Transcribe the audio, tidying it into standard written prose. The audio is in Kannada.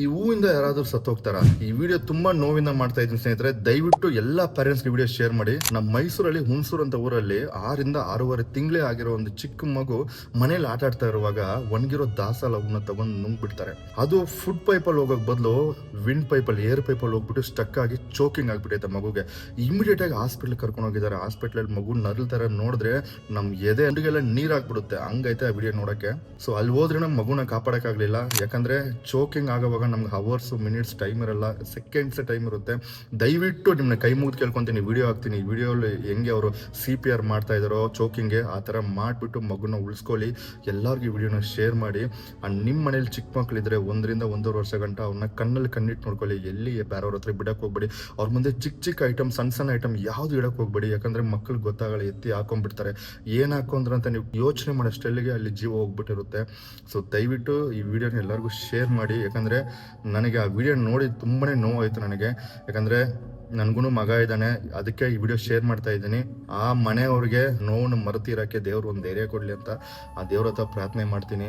ಈ ಹೂವಿಂದ ಯಾರಾದ್ರೂ ಸತ್ತೋಗ್ತಾರ? ಈ ವಿಡಿಯೋ ತುಂಬಾ ನೋವಿಂದ ಮಾಡ್ತಾ ಇದ್ದೀನಿ ಸ್ನೇಹಿತರೆ. ದಯವಿಟ್ಟು ಎಲ್ಲಾ ಪೇರೆಂಟ್ಸ್ ವಿಡಿಯೋ ಶೇರ್ ಮಾಡಿ. ನಮ್ಮ ಮೈಸೂರಲ್ಲಿ ಹುಣಸೂರು ಅಂತ ಊರಲ್ಲಿ 6 ರಿಂದ 6.5 ತಿಂಗಳೇ ಆಗಿರೋ ಒಂದು ಚಿಕ್ಕ ಮಗು ಮನೇಲಿ ಆಟ ಆಡ್ತಾ ಇರುವಾಗ ಒಣಗಿರೋ ದಾಸಲವನ್ನ ತಗೊಂಡು ನುಂಗ್ಬಿಡ್ತಾರೆ. ಅದು ಫುಡ್ ಪೈಪಲ್ಲಿ ಹೋಗೋಕ್ ಬದಲು ವಿಂಡ್ ಪೈಪಲ್ಲಿ ಏರ್ ಪೈಪಲ್ಲಿ ಹೋಗ್ಬಿಟ್ಟು ಸ್ಟಕ್ ಆಗಿ ಚೋಕಿಂಗ್ ಆಗ್ಬಿಟ್ಟೈತೆ ಮಗುಗೆ. ಇಮಿಡಿಯೇಟ್ ಆಗಿ ಹಾಸ್ಪಿಟಲ್ ಕರ್ಕೊಂಡು ಹೋಗಿದ್ದಾರೆ. ಹಾಸ್ಪಿಟಲ್ ಮಗು ನರಳ್ತಾರೆ. ನೋಡಿದ್ರೆ ನಮ್ ಎದೆ ಅಂಡಿಗೆಲ್ಲ ನೀರ್ ಹಾಕ್ಬಿಡುತ್ತೆ. ಹಂಗೈತೆ ಆ ವಿಡಿಯೋ ನೋಡಕ್ಕೆ. ಸೊ ಅಲ್ಲಿ ಹೋದ್ರೆ ನಮ್ಮ ಮಗುನ ಕಾಪಾಡಕ್ಕಾಗ್ಲಿಲ್ಲ. ಯಾಕಂದ್ರೆ ಚೋಕಿಂಗ್ ಆಗೋವಾಗ ನಮ್ಗೆ ಅವರ್ಸ್ ಮಿನಿಟ್ಸ್ ಟೈಮ್ ಇರಲ್ಲ, ಸೆಕೆಂಡ್ಸ್ ಟೈಮ್ ಇರುತ್ತೆ. ದಯವಿಟ್ಟು ನಿಮ್ಮನ್ನ ಕೈ ಮುಗಿದು ಕೇಳ್ಕೊಂತೀನಿ, ವಿಡಿಯೋ ಹಾಕ್ತೀನಿ. ಈ ವಿಡಿಯೋಲಿ ಹೆಂಗೆ ಅವರು CPR ಮಾಡ್ತಾ ಇದ್ದಾರೋ ಚೋಕಿಂಗ್ಗೆ ಆ ಥರ ಮಾಡಿಬಿಟ್ಟು ಮಗುನ ಉಳಿಸ್ಕೊಳ್ಳಿ. ಎಲ್ಲರಿಗೂ ವಿಡಿಯೋನ ಶೇರ್ ಮಾಡಿ. ಆ್ಯಂಡ್ ನಿಮ್ಮ ಮನೇಲಿ ಚಿಕ್ಕ ಮಕ್ಕಳಿದ್ರೆ 1 ರಿಂದ 1.5 ವರ್ಷ ಗಂಟ ಅವ್ರನ್ನ ಕಣ್ಣಲ್ಲಿ ಕಣ್ಣಿಟ್ಟು ನೋಡ್ಕೊಳ್ಳಿ. ಎಲ್ಲಿ ಬೇರೆಯವ್ರ ಹತ್ರ ಬಿಡಕ್ಕೆ ಹೋಗ್ಬೇಡಿ. ಅವ್ರ ಮುಂದೆ ಚಿಕ್ಕ ಐಟಮ್, ಸಣ್ಣ ಐಟಮ್ ಯಾವುದು ಇಡಕ್ಕೆ ಹೋಗ್ಬೇಡಿ. ಯಾಕಂದ್ರೆ ಮಕ್ಕಳಿಗೆ ಗೊತ್ತಾಗಲ್ಲ, ಎತ್ತಿ ಹಾಕೊಂಡ್ಬಿಡ್ತಾರೆ. ಏನು ಹಾಕೊಂಡ್ರಂತ ನೀವು ಯೋಚನೆ ಮಾಡೋಷ್ಟೆಲ್ಲಿಗೆ ಅಲ್ಲಿ ಜೀವ ಹೋಗ್ಬಿಟ್ಟಿರುತ್ತೆ. ಸೊ ದಯವಿಟ್ಟು ಈ ವಿಡಿಯೋನ ಎಲ್ಲರಿಗೂ ಶೇರ್ ಮಾಡಿ. ಯಾಕಂದರೆ ನನಗೆ ಆ ವಿಡಿಯೋ ನೋಡಿ ತುಂಬಾ ನೋವಾಯಿತು ನನಗೆ. ಯಾಕಂದರೆ ನನಗೂ ಮಗ ಇದ್ದಾನೆ, ಅದಕ್ಕೆ ಈ ವಿಡಿಯೋ ಶೇರ್ ಮಾಡ್ತಾ ಇದ್ದೀನಿ. ಆ ಮನೆಯವ್ರಿಗೆ ನೋವನ್ನು ಮರೆತಿರೋಕ್ಕೆ ದೇವ್ರು ಒಂದು ಧೈರ್ಯ ಕೊಡಲಿ ಅಂತ ಆ ದೇವ್ರ ಹತ್ರ ಪ್ರಾರ್ಥನೆ ಮಾಡ್ತೀನಿ.